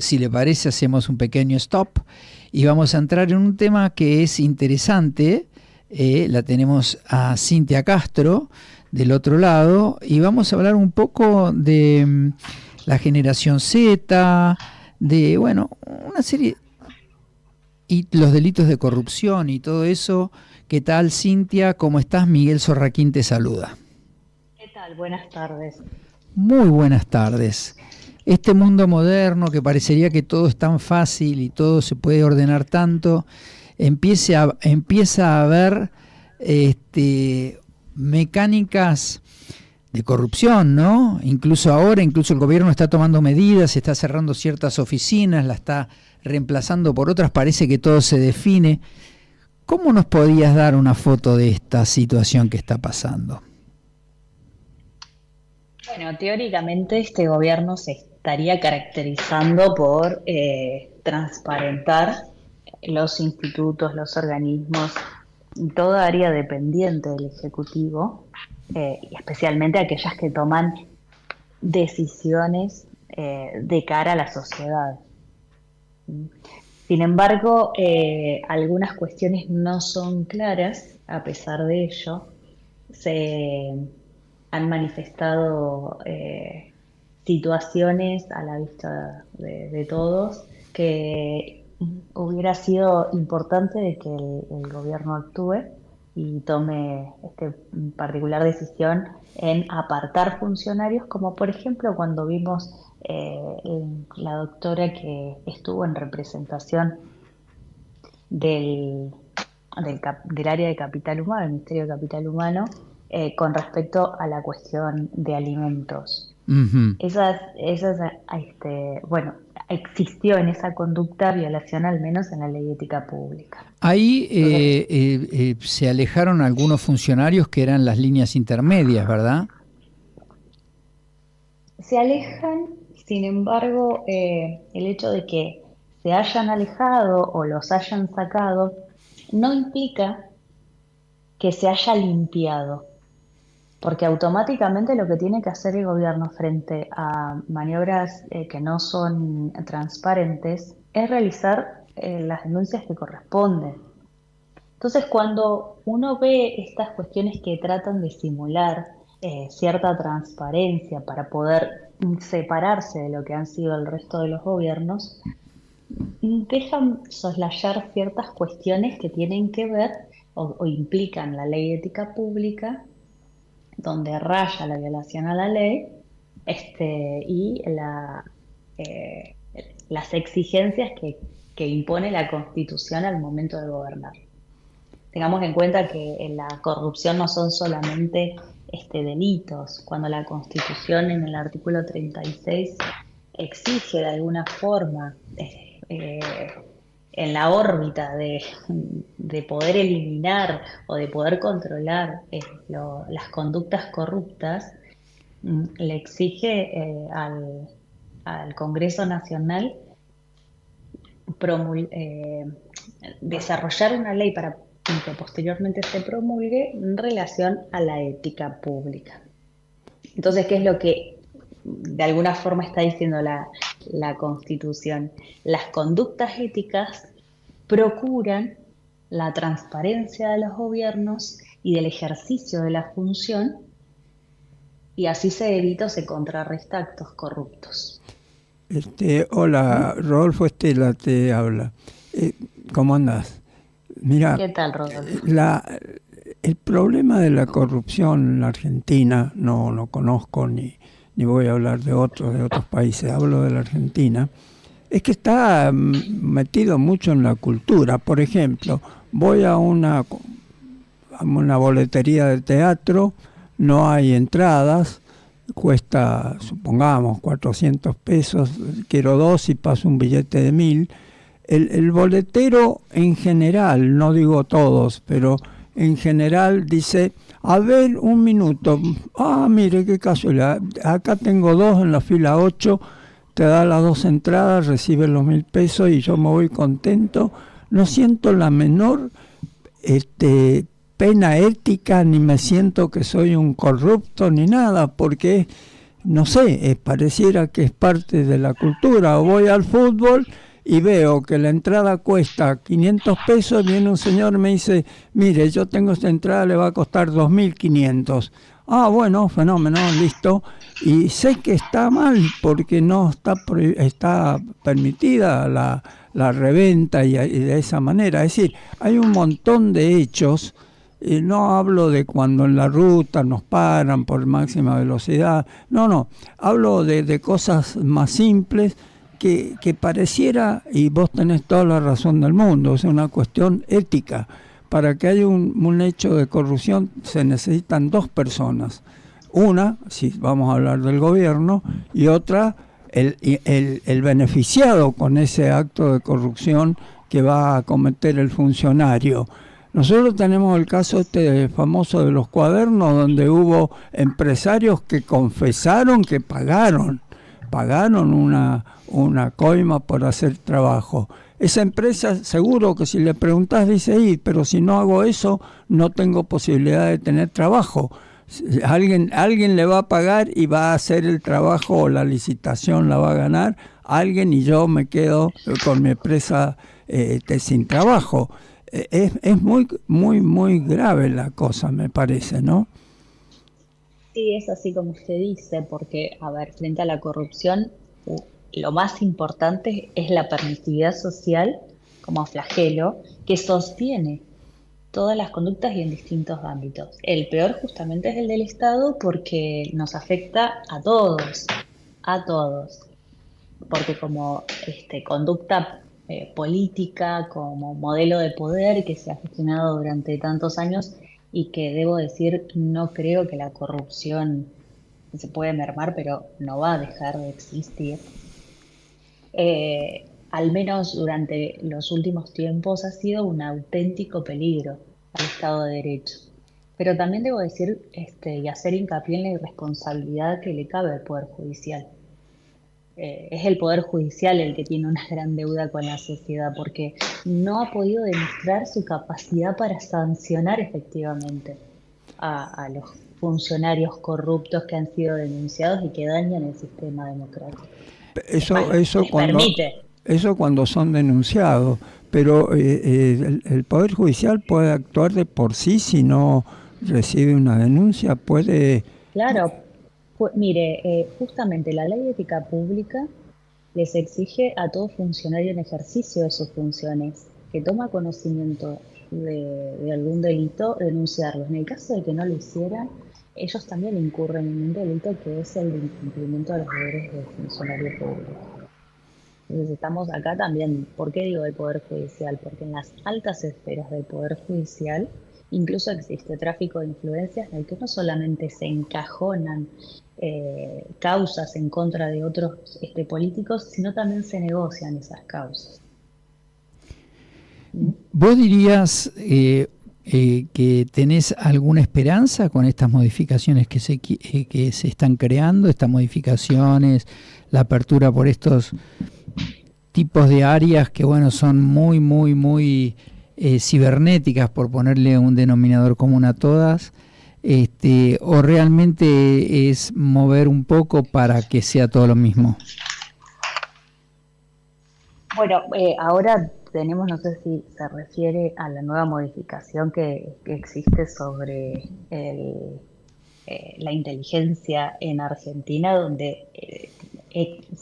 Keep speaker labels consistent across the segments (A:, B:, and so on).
A: si le parece, hacemos un pequeño stop y vamos a entrar en un tema que es interesante. La tenemos a Cintia Castro del otro lado y vamos a hablar un poco de la generación Z, de, bueno, una serie, y los delitos de corrupción y todo eso. ¿Qué tal, Cintia? ¿Cómo estás? Miguel Sorraquín te saluda.
B: ¿Qué tal? Buenas tardes.
A: Muy buenas tardes. Este mundo moderno que parecería que todo es tan fácil y todo se puede ordenar tanto, empieza a haber mecánicas de corrupción, ¿no? Incluso ahora, incluso el gobierno está tomando medidas, está cerrando ciertas oficinas, la está reemplazando por otras, parece que todo se define. ¿Cómo nos podías dar una foto de esta situación que está pasando?
B: Bueno, teóricamente este gobierno se estaría caracterizando por transparentar los institutos, los organismos y toda área dependiente del Ejecutivo, y especialmente aquellas que toman decisiones de cara a la sociedad. Sin embargo, algunas cuestiones no son claras. A pesar de ello, se han manifestado situaciones a la vista de todos que hubiera sido importante de que el gobierno actúe y tome particular decisión en apartar funcionarios, como por ejemplo cuando vimos la doctora que estuvo en representación del área de capital humano, del Ministerio de Capital Humano, con respecto a la cuestión de alimentos.
A: Uh-huh.
B: Bueno, existió en esa conducta violación, al menos en la ley de ética pública.
A: Ahí se alejaron algunos funcionarios que eran las líneas intermedias, ¿verdad?
B: Se alejan, sin embargo, el hecho de que se hayan alejado o los hayan sacado no implica que se haya limpiado, porque automáticamente lo que tiene que hacer el gobierno frente a maniobras que no son transparentes es realizar las denuncias que corresponden. Entonces, cuando uno ve estas cuestiones que tratan de simular cierta transparencia para poder separarse de lo que han sido el resto de los gobiernos, dejan soslayar ciertas cuestiones que tienen que ver o implican la ley de ética pública, donde raya la violación a la ley y las exigencias que impone la Constitución al momento de gobernar. Tengamos en cuenta que la corrupción no son solamente delitos. Cuando la Constitución en el artículo 36 exige de alguna forma en la órbita de poder eliminar o de poder controlar las conductas corruptas, le exige al Congreso Nacional desarrollar una ley para que posteriormente se promulgue en relación a la ética pública. Entonces, ¿qué es lo que de alguna forma está diciendo la Constitución? Las conductas éticas procuran la transparencia de los gobiernos y del ejercicio de la función, y así se evita o se contrarresta actos corruptos.
C: Hola, Rodolfo Estela te habla. ¿Cómo andás? Mira,
B: ¿Qué tal, Rodolfo?
C: El problema de la corrupción en la Argentina, no conozco ni voy a hablar de otros países, hablo de la Argentina, es que está metido mucho en la cultura. Por ejemplo, voy a una boletería de teatro, no hay entradas, cuesta, supongamos, 400 pesos, quiero 2 y paso un billete de 1.000. El boletero en general, no digo todos, pero en general dice, a ver, un minuto, mire qué casualidad, acá tengo 2 en la fila 8, te da las 2 entradas, recibes los 1.000 pesos y yo me voy contento. No siento la menor pena ética, ni me siento que soy un corrupto, ni nada, porque no sé, pareciera que es parte de la cultura. O voy al fútbol y veo que la entrada cuesta 500 pesos, viene un señor y me dice, mire, yo tengo esta entrada, le va a costar 2.500. Ah, bueno, fenómeno, listo. Y sé que está mal porque no está permitida la reventa y de esa manera. Es decir, hay un montón de hechos. No hablo de cuando en la ruta nos paran por máxima velocidad. No. Hablo de cosas más simples que pareciera, y vos tenés toda la razón del mundo, es una cuestión ética. Para que haya un hecho de corrupción se necesitan dos personas. Una, si vamos a hablar del gobierno, y otra, el beneficiado con ese acto de corrupción que va a cometer el funcionario. Nosotros tenemos el caso famoso de los cuadernos, donde hubo empresarios que confesaron que pagaron una coima por hacer trabajo. Esa empresa, seguro que si le preguntás, dice, pero si no hago eso, no tengo posibilidad de tener trabajo. Alguien le va a pagar y va a hacer el trabajo, o la licitación la va a ganar alguien, y yo me quedo con mi empresa sin trabajo. Es muy grave la cosa, me parece, ¿no?
B: Sí, es así como usted dice, porque, a ver, frente a la corrupción, lo más importante es la permisividad social como flagelo que sostiene todas las conductas y en distintos ámbitos. El peor justamente es el del Estado porque nos afecta a todos, porque como conducta política, como modelo de poder que se ha gestionado durante tantos años y que debo decir, no creo que la corrupción se puede mermar, pero no va a dejar de existir. Al menos durante los últimos tiempos ha sido un auténtico peligro al Estado de Derecho. Pero también debo decir y hacer hincapié en la irresponsabilidad que le cabe al Poder Judicial. Es el Poder Judicial el que tiene una gran deuda con la sociedad porque no ha podido demostrar su capacidad para sancionar efectivamente a los funcionarios corruptos que han sido denunciados y que dañan el sistema democrático.
C: Eso cuando son denunciados, pero el Poder Judicial puede actuar de por sí si no recibe una denuncia, puede...
B: Claro, mire, justamente la ley de ética pública les exige a todo funcionario en ejercicio de sus funciones que toma conocimiento de algún delito, denunciarlo. En el caso de que no lo hicieran, ellos también incurren en un delito que es el de incumplimiento de los deberes del funcionario público. Entonces estamos acá también, ¿por qué digo del Poder Judicial? Porque en las altas esferas del Poder Judicial incluso existe tráfico de influencias en el que no solamente se encajonan causas en contra de otros políticos, sino también se negocian esas causas.
A: ¿Vos dirías que tenés alguna esperanza con estas modificaciones que se están creando, estas modificaciones, la apertura por estos tipos de áreas que, bueno, son muy cibernéticas, por ponerle un denominador común a todas, o realmente es mover un poco para que sea todo lo mismo?
B: Bueno, ahora tenemos, no sé si se refiere a la nueva modificación que existe sobre la inteligencia en Argentina, donde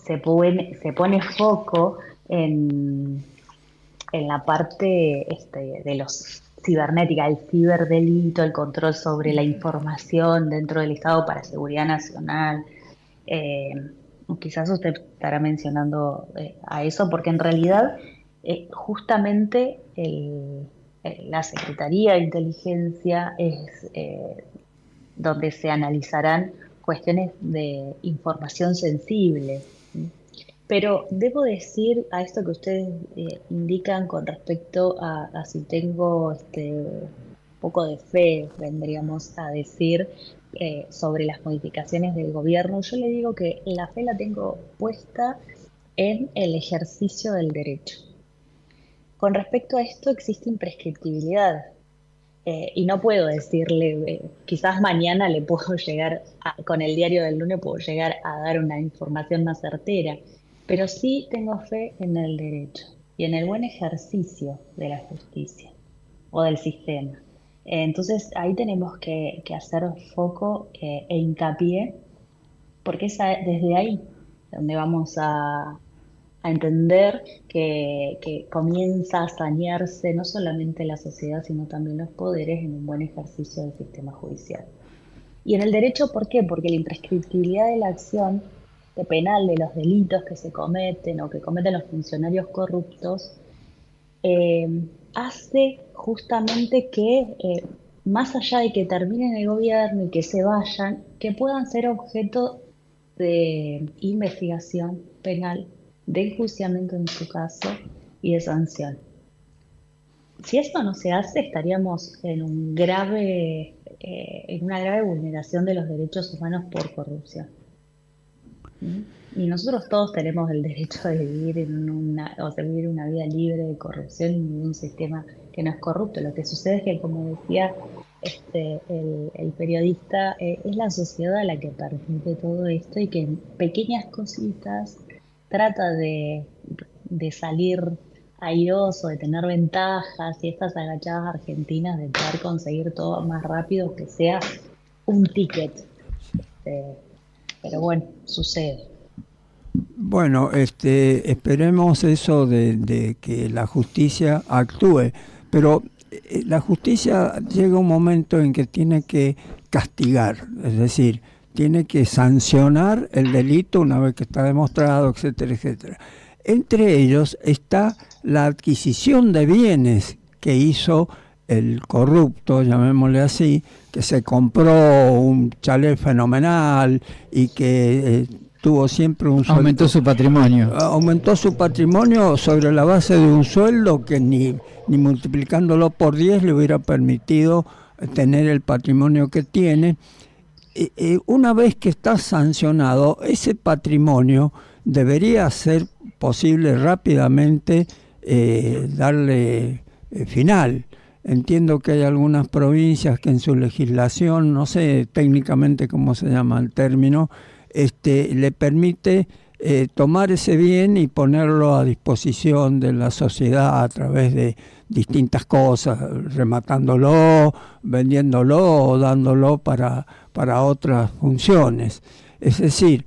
B: se pone foco en la parte de los cibernética, el ciberdelito, el control sobre la información dentro del Estado para seguridad nacional. Quizás usted estará mencionando a eso, porque en realidad justamente la Secretaría de Inteligencia es donde se analizarán cuestiones de información sensible. Pero debo decir a esto que ustedes indican con respecto a si tengo un poco de fe, vendríamos a decir, sobre las modificaciones del gobierno. Yo le digo que la fe la tengo puesta en el ejercicio del derecho. Con respecto a esto existe imprescriptibilidad. y no puedo decirle, quizás mañana le puedo llegar, con el diario del lunes puedo llegar a dar una información más certera, pero sí tengo fe en el derecho y en el buen ejercicio de la justicia o del sistema. Entonces ahí tenemos que hacer foco e hincapié, porque es desde ahí donde vamos a entender que comienza a sanearse no solamente la sociedad, sino también los poderes en un buen ejercicio del sistema judicial. Y en el derecho, ¿por qué? Porque la imprescriptibilidad de la acción de penal de los delitos que se cometen o que cometen los funcionarios corruptos hace justamente que, más allá de que terminen el gobierno y que se vayan, que puedan ser objeto de investigación penal, de enjuiciamiento en su caso y de sanción. Si esto no se hace, estaríamos en en una grave vulneración de los derechos humanos por corrupción. Y nosotros todos tenemos el derecho de vivir vivir una vida libre de corrupción y en un sistema que no es corrupto. Lo que sucede es que, como decía el periodista, es la sociedad la que permite todo esto y que en pequeñas cositas trata de salir airoso, de tener ventajas, y estas agachadas argentinas de poder conseguir todo más rápido que sea un ticket. Pero bueno, sucede.
C: Bueno, esperemos eso de que la justicia actúe, pero la justicia llega un momento en que tiene que castigar, es decir, tiene que sancionar el delito una vez que está demostrado, etcétera, etcétera. Entre ellos está la adquisición de bienes que hizo el corrupto, llamémosle así, que se compró un chalet fenomenal y que tuvo siempre un sueldo.
A: Aumentó su patrimonio.
C: Aumentó su patrimonio sobre la base de un sueldo que ni multiplicándolo por 10 le hubiera permitido tener el patrimonio que tiene. Una vez que está sancionado, ese patrimonio debería ser posible rápidamente darle final. Entiendo que hay algunas provincias que en su legislación, no sé técnicamente cómo se llama el término, le permite tomar ese bien y ponerlo a disposición de la sociedad a través de distintas cosas, rematándolo, vendiéndolo o dándolo para otras funciones. Es decir,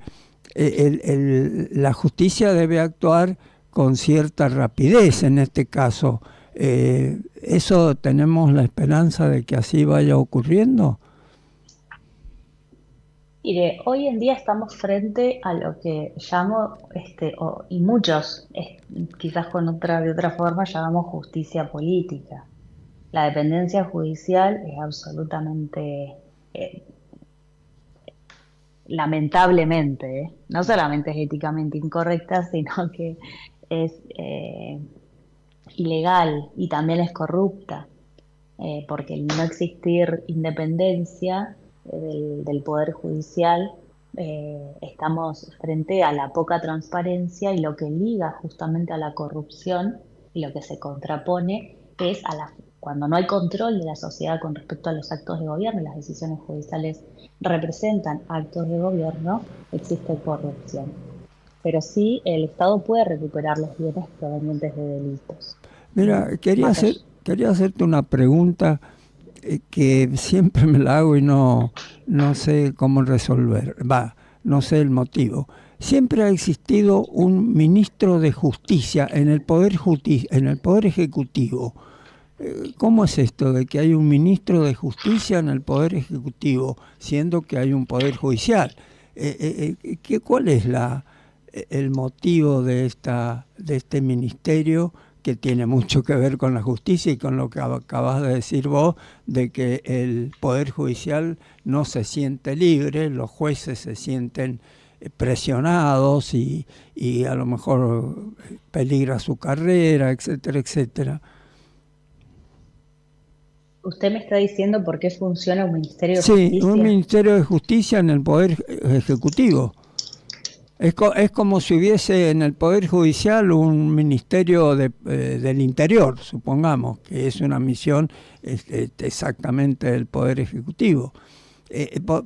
C: la justicia debe actuar con cierta rapidez en este caso. ¿Eso tenemos la esperanza de que así vaya ocurriendo?
B: Mire, hoy en día estamos frente a lo que llamo, y muchos, quizás de otra forma, llamamos justicia política. La dependencia judicial es absolutamente, lamentablemente, no solamente es éticamente incorrecta, sino que es ilegal y también es corrupta, porque el no existir independencia del Poder Judicial, estamos frente a la poca transparencia, y lo que liga justamente a la corrupción y lo que se contrapone es cuando no hay control de la sociedad con respecto a los actos de gobierno y las decisiones judiciales representan actos de gobierno, existe corrupción. Pero sí, el Estado puede recuperar los bienes provenientes de delitos.
C: Mira, quería hacerte una pregunta que siempre me la hago y no sé cómo resolver. No sé el motivo. Siempre ha existido un ministro de Justicia en el Poder Ejecutivo. ¿Cómo es esto de que hay un ministro de Justicia en el Poder Ejecutivo, siendo que hay un Poder Judicial? ¿Cuál es el motivo de este ministerio, que tiene mucho que ver con la justicia y con lo que acabas de decir vos, de que el Poder Judicial no se siente libre, los jueces se sienten presionados y a lo mejor peligra su carrera, etcétera, etcétera?
B: ¿Usted me está diciendo por qué funciona un Ministerio de Justicia?
C: Sí, un Ministerio de Justicia en el Poder Ejecutivo. Es como si hubiese en el Poder Judicial un ministerio del Interior, supongamos, que es una misión exactamente del Poder Ejecutivo.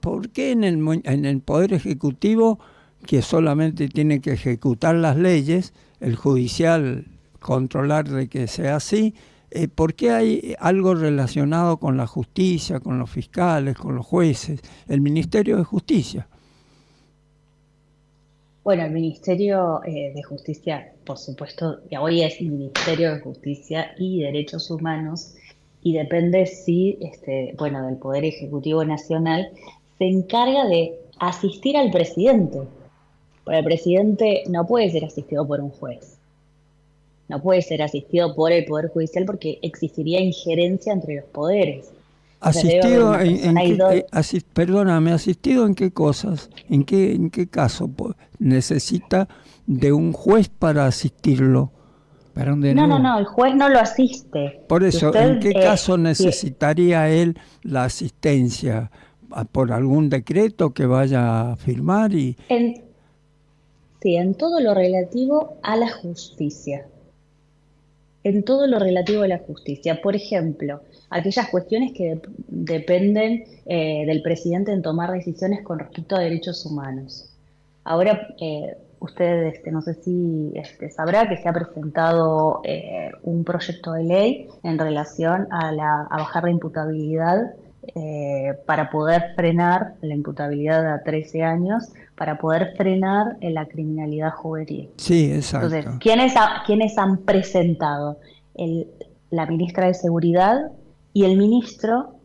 C: ¿Por qué en el Poder Ejecutivo, que solamente tiene que ejecutar las leyes, el judicial controlar de que sea así, por qué hay algo relacionado con la justicia, con los fiscales, con los jueces, el Ministerio de Justicia?
B: Bueno, el Ministerio de Justicia, por supuesto, ya hoy es Ministerio de Justicia y Derechos Humanos, y depende si, bueno, del Poder Ejecutivo Nacional, se encarga de asistir al presidente. Porque el presidente no puede ser asistido por un juez, no puede ser asistido por el Poder Judicial porque existiría injerencia entre los poderes.
C: ¿Asistido perdóname, asistido en qué cosas? ¿En qué caso necesita de un juez para asistirlo?
A: Para un
B: No, el juez no lo asiste.
C: Por eso, ¿en qué caso necesitaría él la asistencia? ¿Por algún decreto que vaya a firmar?
B: En todo lo relativo a la justicia. En todo lo relativo a la justicia. Por ejemplo, aquellas cuestiones que dependen del presidente en tomar decisiones con respecto a derechos humanos. Ahora, usted no sé si sabrá que se ha presentado un proyecto de ley en relación a bajar la imputabilidad para poder frenar la imputabilidad a 13 años, para poder frenar la criminalidad juvenil.
C: Sí, exacto.
B: Entonces, ¿quiénes han presentado? La ministra de Seguridad y el ministro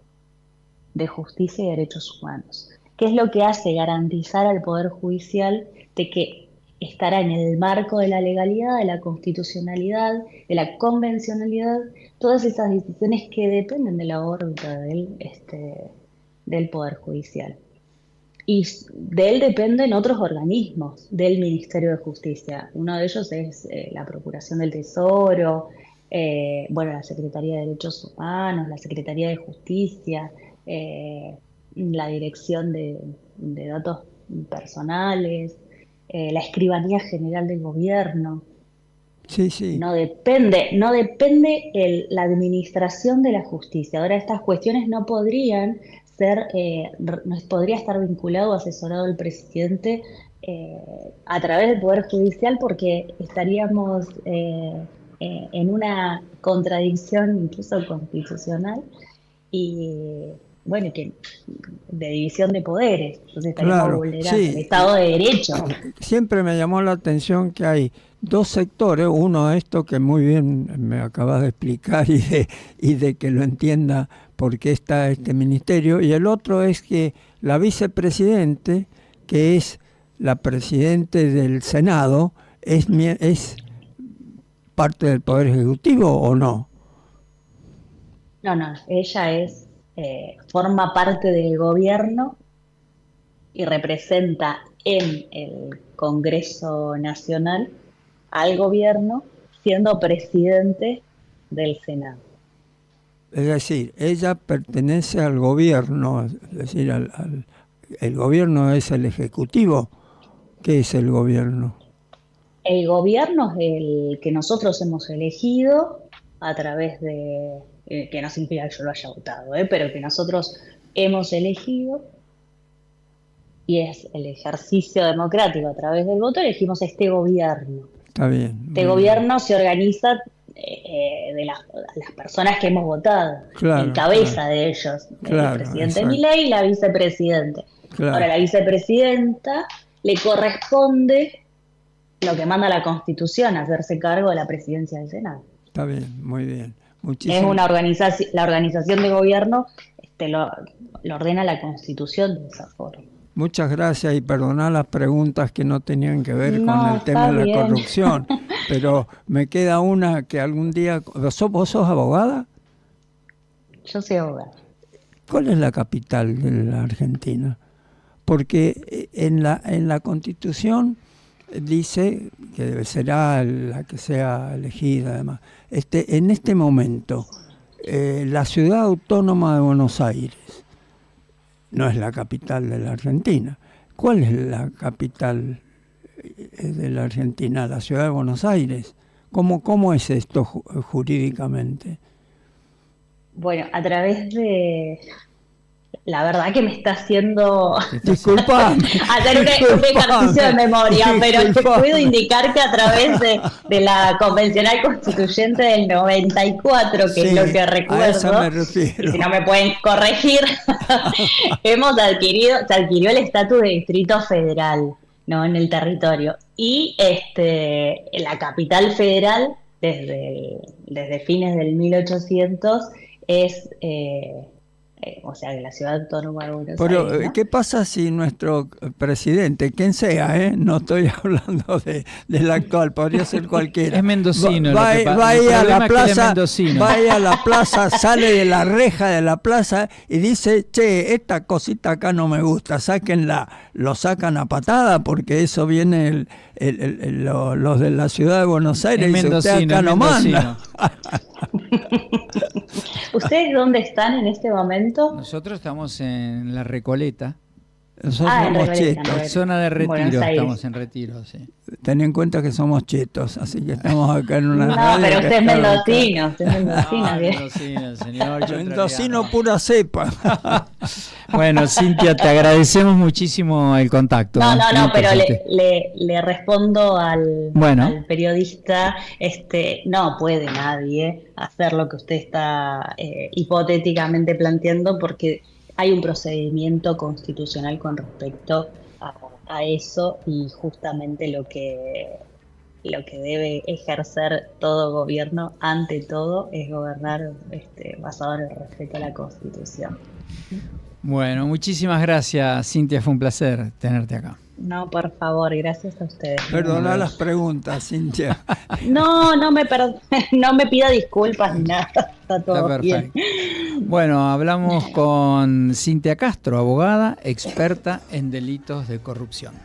B: de Justicia y Derechos Humanos. ¿Qué es lo que hace? Garantizar al Poder Judicial de que estará en el marco de la legalidad, de la constitucionalidad, de la convencionalidad, todas esas decisiones que dependen de la órbita del Poder Judicial. Y de él dependen otros organismos del Ministerio de Justicia. Uno de ellos es la Procuración del Tesoro, la Secretaría de Derechos Humanos, la Secretaría de Justicia, la Dirección de Datos Personales, la Escribanía General del Gobierno.
C: Sí.
B: No depende la administración de la justicia. Ahora, estas cuestiones no podrían no podría estar vinculado o asesorado el presidente a través del Poder Judicial, porque estaríamos en una contradicción incluso constitucional y que de división de poderes. Entonces estaríamos vulnerando el Estado de Derecho.
C: Siempre me llamó la atención que hay dos sectores, uno esto que muy bien me acabas de explicar y de que lo entienda por qué está este ministerio, y el otro es que la vicepresidente, que es la presidente del Senado, es parte del Poder Ejecutivo, ¿o no?
B: No, ella forma parte del gobierno y representa en el Congreso Nacional al gobierno, siendo presidente del Senado.
C: Es decir, ella pertenece al gobierno, es decir, el gobierno es el ejecutivo. ¿Qué es el gobierno?
B: El gobierno es el que nosotros hemos elegido a través de, que no significa que yo lo haya votado, pero que nosotros hemos elegido, y es el ejercicio democrático a través del voto, elegimos este gobierno.
C: Está bien.
B: Este gobierno se organiza de las personas que hemos votado, en cabeza de ellos, el presidente Milei y la vicepresidenta. Ahora, la vicepresidenta le corresponde lo que manda la Constitución, hacerse cargo de la presidencia del Senado.
C: Está bien, muy bien.
B: Es una organización, la organización de gobierno lo ordena la Constitución de esa forma.
C: Muchas gracias, y perdoná las preguntas que no tenían que ver con el tema de la corrupción, pero me queda una que algún día... ¿Vos sos abogada?
B: Yo soy abogada.
C: ¿Cuál es la capital de la Argentina? Porque en la Constitución dice que será la que sea elegida, además. En este momento, la ciudad autónoma de Buenos Aires no es la capital de la Argentina. ¿Cuál es la capital de la Argentina a la ciudad de Buenos Aires. ¿Cómo es esto jurídicamente?
B: Bueno, a través de... La verdad que me está haciendo
C: Disculpame.
B: hacer un ejercicio de memoria, pero te puedo indicar que a través de la Convencional Constituyente del 94, que es lo que recuerdo,
C: a eso me refiero.
B: y si no me pueden corregir, se adquirió el estatus de Distrito Federal, ¿no? En el territorio. Y la capital federal, desde fines del 1800, es... o sea, de la Ciudad Autónoma de Buenos Aires, ¿no?
C: ¿Qué pasa si nuestro presidente, quien sea, no estoy hablando del actual, podría ser cualquiera,
A: es mendocino,
C: vaya a la plaza, sale de la reja de la plaza y dice, che, esta cosita acá no me gusta, sáquenla, lo sacan a patada porque eso viene los de la Ciudad de Buenos Aires y dice, usted acá no manda.
B: ¿Ustedes dónde están en este momento?
A: Nosotros estamos en La Recoleta.
C: Nosotros somos chetos.
A: Zona de retiro, estamos en retiro, sí.
C: Ten en cuenta que somos chetos, así que estamos acá en una
B: No,
C: radio
B: pero usted es
C: mendocino.
A: Mendocino, señor.
C: Mendocino pura cepa.
A: Bueno, Cintia, te agradecemos muchísimo el contacto.
B: No, pero le respondo al periodista, no puede nadie hacer lo que usted está hipotéticamente planteando, porque hay un procedimiento constitucional con respecto a eso, y justamente lo que debe ejercer todo gobierno, ante todo, es gobernar basado en el respeto a la Constitución.
A: Bueno, muchísimas gracias, Cintia, fue un placer tenerte acá.
B: No, por favor, gracias a ustedes.
C: Perdona las preguntas, Cintia.
B: No me pida disculpas ni nada, está todo bien.
A: Bueno, hablamos con Cintia Castro, abogada, experta en delitos de corrupción.